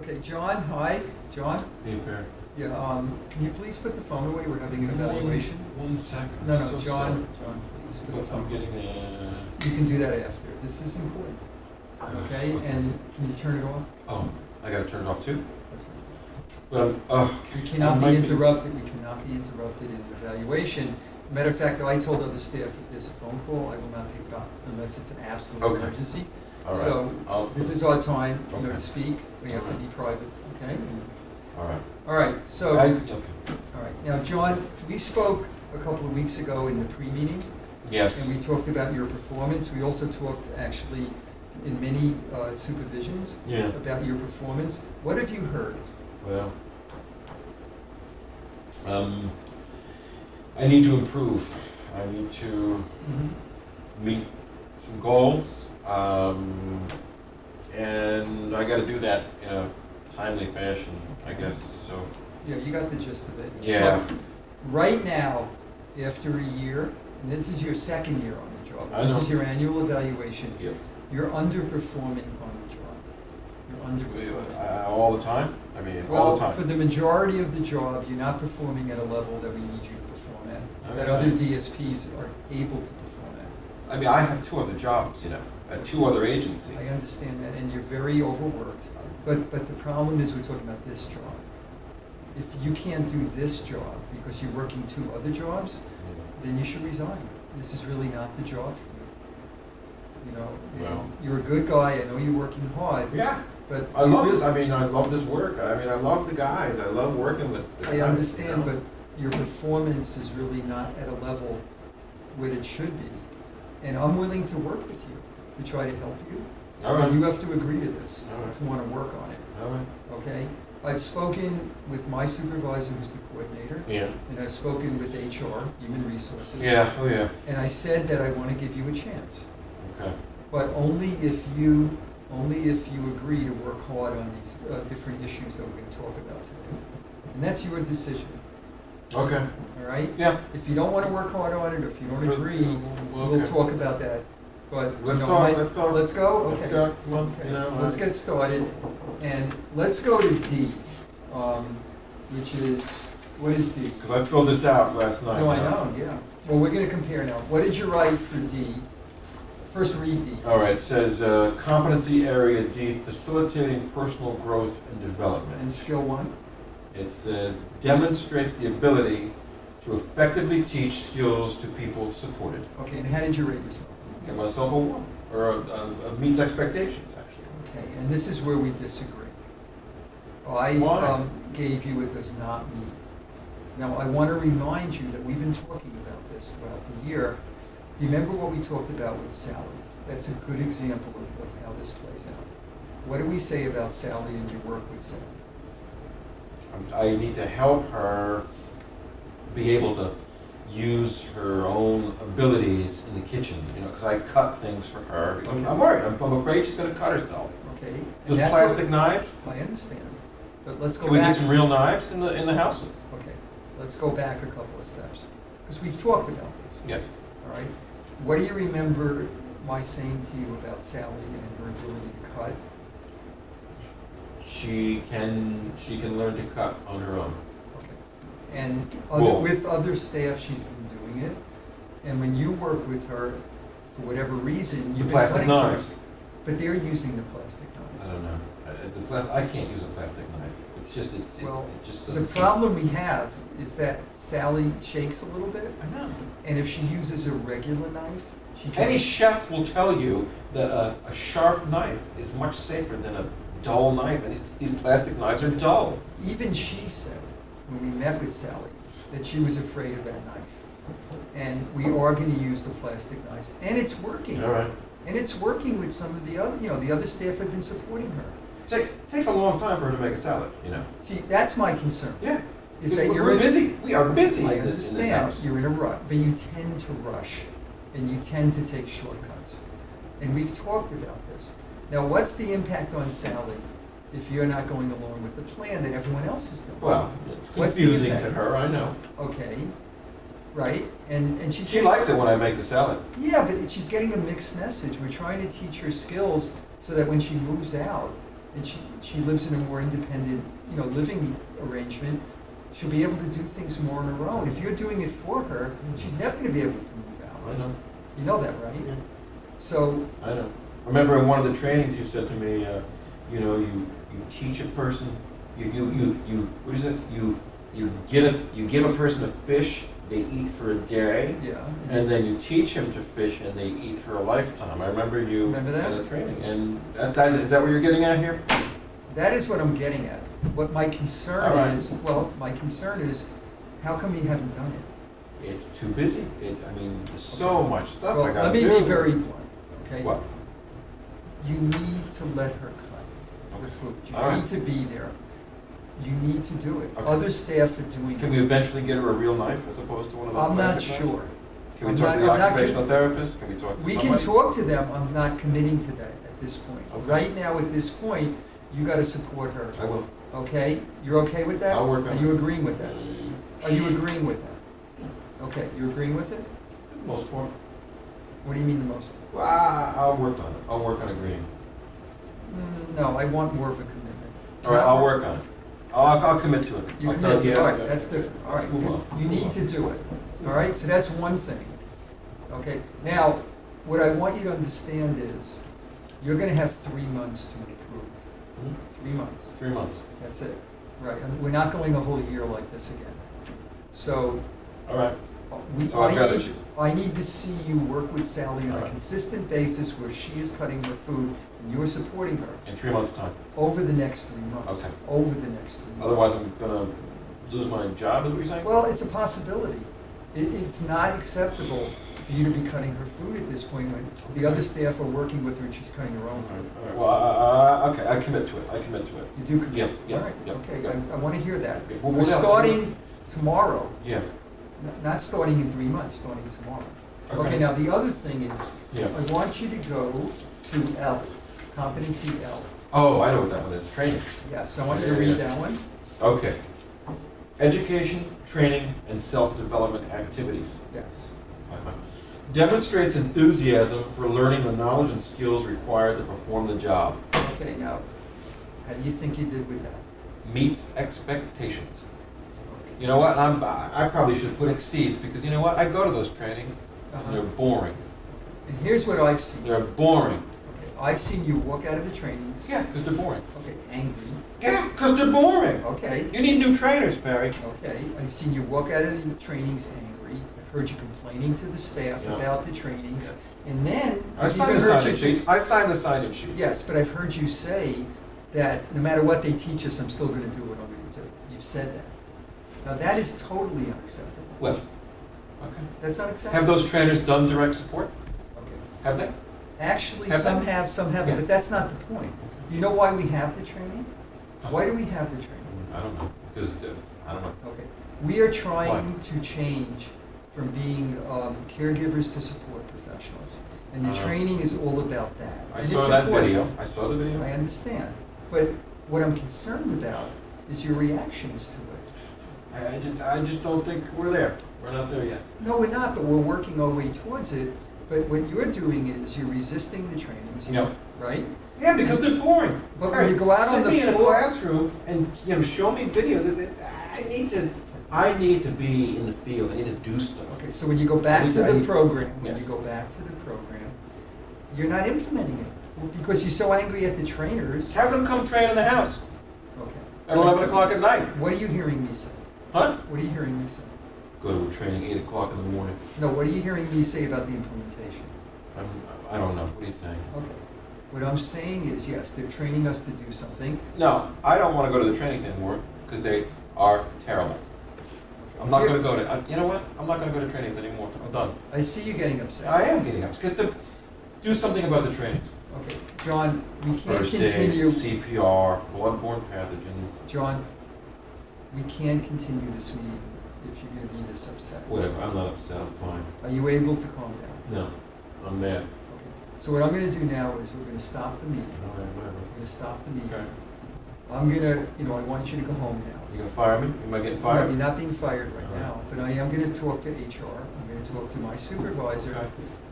Okay, John, hi. John? Hey, Per. Yeah, can you please put the phone away? We're having an evaluation. One second. No, I'm no, so John, sorry. John, please put the But phone I'm away. getting a... You can do that after. This is important. Okay, and can you turn it off? Oh, I gotta turn it off too? That's right. But I'm, We cannot I might be interrupted. We cannot be interrupted in an evaluation. Matter of fact, I told other staff if there's a phone call, I will not pick it up unless it's an absolute Okay. emergency. All right. So this is our time, Okay. to speak. We have to be private, okay? All right. All right, so, Okay. all right. Now, John, we spoke a couple of weeks ago in the pre-meeting, Yes. and we talked about your performance. We also talked actually in many supervisions Yeah. about your performance. What have you heard? Well, I need to improve. I need to meet some goals, and I got to do that in a timely fashion, I guess. So. Yeah, you got the gist of it. Yeah. Look, right now, after a year, and this is your second year on the job. I This know. is your annual evaluation. Yep. You're underperforming on the job. You're underperforming. All the time. I mean, all Well, the time. for the majority of the job, you're not performing at a level that we need you to perform at, that Okay. other DSPs are able to perform at. I mean, I have 2 other jobs, at 2 other agencies. I understand that, and you're very overworked. But the problem is we're talking about this job. If you can't do this job because you're working 2 other jobs, then you should resign. This is really not the job for you. Well. You're a good guy. I know you're working hard. Yeah. But I you love really- this. I mean, I love this work. I mean, I love the guys. I love working with the guys. I understand, you know? but your performance is really not at a level where it should be. And I'm willing to work with you to try to help you. All right. And you have to agree to this, All right. to want to work on it, All right. okay? I've spoken with my supervisor, who's the coordinator, Yeah. and I've spoken with HR, Human Resources. Yeah. Oh, yeah. And I said that I want to give you a chance, Okay. but only if you agree to work hard on these different issues that we're going to talk about today. And that's your decision, Okay. all right? Yeah. If you don't want to work hard on it, or if you don't But- agree, well, we'll okay. talk about that. But Let's you know, talk. I- Let's talk. Let's go. Okay. Let's go. Come on. Okay. Let's get started, and let's go to D, which is what is D? Because I filled this out last night. No, I know. Yeah. Well, we're going to compare now. What did you write for D? First, read D. All right. It says competency area D, facilitating personal growth and development. And skill 1. It says demonstrates the ability to effectively teach skills to people supported. Okay. And how did you rate yourself? Give myself a 1, or meets expectations, actually. Okay. And this is where we disagree. I Why? gave you it does not meet. Now, I want to remind you that we've been talking about this throughout the year. Remember what we talked about with Sally. That's a good example of how this plays out. What do we say about Sally and your work with Sally? I need to help her be able to use her own abilities in the kitchen, because I cut things for her. Okay. I'm worried. I'm afraid she's going to cut herself. Okay? And Those that's plastic knives? I understand. But let's go Can we back. get some real knives in the house? Okay, let's go back a couple of steps. Because we've talked about this. Yes. All right? What do you remember my saying to you about Sally and her ability to cut? She can learn to cut on her own. Okay. And Cool. with other staff, she's been doing it. And when you work with her, for whatever reason, The you've been plastic cutting knives. for her. But they're using the plastic I knives. don't know. I can't use a plastic knife. It's just it Well, just the doesn't. seem- problem we have is that Sally shakes a little bit. I know. And if she uses a regular knife, she Any can. chef will tell you that a sharp knife is much safer than a dull knife, and these plastic knives are dull. Even she said, when we met with Sally, that she was afraid of that knife. And we are going to use the plastic knives. And it's working. All right. And it's working with some of the other, the other staff have been supporting her. Takes a long time for her to make a salad, See, that's my concern. Yeah. Is that We're busy. We are busy I in this understand, house. you're in a rut, but you tend to rush. And you tend to take shortcuts. And we've talked about this. Now, what's the impact on Sally if you're not going along with the plan that everyone else is doing? Well, it's What's the confusing to impact? her, I know. Okay, right? And she's She likes it when I make the salad. Yeah, but she's getting a mixed message. We're trying to teach her skills so that when she moves out, and she lives in a more independent, living arrangement, she'll be able to do things more on her own. If you're doing it for her, she's never going to be able to move out. I know. You know that, right? Yeah. So. I know. I remember in one of the trainings you said to me, you teach a person, what is it? You give a person a fish, they eat for a day. Yeah. And then you teach them to fish and they eat for a lifetime. I remember you Remember that? in the training. And is that what you're getting at here? That is what I'm getting at. What my concern All right. is, my concern is, how come you haven't done it? It's too busy. There's so much stuff Well, I got let to do. me be very blunt, okay? What? You need to let her cut the food. You All right. need to be there. You need to do it. Okay. Other staff are doing Can it. we eventually get her a real knife as opposed to one of those I'm not plastic knives? sure. Can we I'm talk to not- the I'm not occupational therapist? Can we talk to We somebody? can talk to them. I'm not committing to that at this point. Okay. Right now, at this point, you got to support her. I will. Okay? You're okay with that? I'll work on Are it. you agreeing with that? Are you agreeing with that? Okay, you're agreeing with it? For the most part. What do you mean the most? Well, I'll work on it. I'll work on agreeing. No, I want more of a commitment. All right, I'll work on it. I'll commit to it. You I'll commit to it, yeah, all right, yeah. that's different, all right, Let's move because on. you need to do it, all right? So that's one thing, okay? Now, what I want you to understand is, you're gonna have 3 months to improve. Hmm? 3 months, 3 months. that's it, right? And we're not going a whole year like this again. So, All right. So I I've got need, it. I need to see you work with Sally on All a right. consistent basis where she is cutting her food and you're supporting her In 3 months' time. over the next 3 months. Okay. Over the next 3 months. Otherwise, I'm gonna lose my job, is what you're saying? Well, it's a possibility. It's not acceptable for you to be cutting her food at this point when the other staff are working with her and she's cutting her All own right, food. all right. Well, okay, I commit to it. I commit to it. You do commit? Yeah, yeah, All right, yeah, okay, yeah. I want to hear that. Yeah, well, We're what else? starting tomorrow, Yeah. not starting in 3 months, starting tomorrow. Okay. Okay, now the other thing is, Yeah. I want you to go to L, competency L. Oh, I know what that one is. Training. Yes, I want you to Yeah, read yeah. that one. Okay. Education, training, and self-development activities. Yes. Demonstrates enthusiasm for learning the knowledge and skills required to perform the job. Okay, now, how do you think you did with that? Meets expectations. You know what? I probably should put exceeds because you know what? I go to those trainings and they're boring. And here's what I've seen. They're boring. Okay, I've seen you walk out of the trainings. Yeah, because they're boring. Okay, angry. Yeah, because they're boring. Okay, You need new trainers, Barry. okay. I've seen you walk out of the trainings angry. I've heard you complaining to the staff Yeah. about the trainings. Yeah. And then I I've signed even the heard sign-in you say, sheets. I signed the sign-in sheets. yes, but I've heard you say that no matter what they teach us, I'm still going to do what I'm going to do. You've said that. Now that is totally unacceptable. Well, okay. That's unacceptable. Have those trainers done direct support? Okay. Have they? Actually, Have some they? have, some haven't, Yeah. but that's not the point. Do you know why we have the training? Why do we have the training? I don't know. Because I don't know. Okay, we are trying Why? to change from being caregivers to support professionals. And the training is all about that. I And saw it's that important. video. I saw the video. I understand. But what I'm concerned about is your reactions to it. I just don't think we're there. We're not there yet. No, we're not, but we're working our way towards it. But what you're doing is you're resisting the trainings, Yep. right? Yeah, because they're boring. But when you go out on the sit me in a floor- classroom and show me videos. I need to be in the field. I need to do stuff. Okay, so when you go back I to need- the program, when yes. you go back to the program, you're not implementing it because you're so angry at the trainers. Have them come train in the house Okay. at 11 o'clock at night. What are you hearing me say? Huh? What are you hearing me say? Go to a training 8 o'clock in the morning. No, what are you hearing me say about the implementation? I don't know. What are you saying? Okay. What I'm saying is, yes, they're training us to do something. No, I don't want to go to the trainings anymore because they are terrible. I'm not going to go to. You know what? I'm not going to go to trainings anymore. I'm done. I see you getting upset. I am getting up because do something about the trainings. Okay, John, we can't First continue. aid, CPR, bloodborne pathogens. John, we can't continue this meeting if you're going to be this upset. Whatever. I'm not upset. I'm fine. Are you able to calm down? No, I'm mad. Okay. So what I'm going to do now is we're going to stop the meeting. All right, whatever. We're going to stop the meeting. Okay. I'm going to, I want you to go home now. You gonna fire me? Am I getting No, fired? you're not being fired right All right. now, but I am going to talk to HR. I'm going to talk to my supervisor. Okay.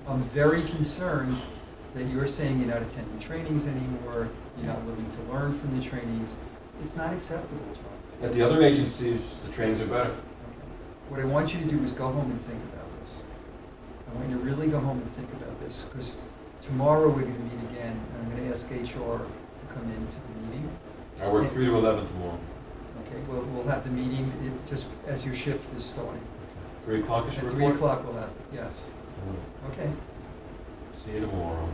I'm very concerned that you're saying you're not attending trainings anymore, you're not willing to learn from the trainings. It's not acceptable, John. At the other agencies, the trainings are better. Okay. What I want you to do is go home and think about this. I want you to really go home and think about this, because tomorrow we're going to meet again, and I'm going to ask HR to come into the meeting. I work 3 to 11 tomorrow. Okay, we'll have the meeting just as your shift is starting. 3 o'clock is At your 3 report? o'clock we'll have it, yes. Okay. See you tomorrow.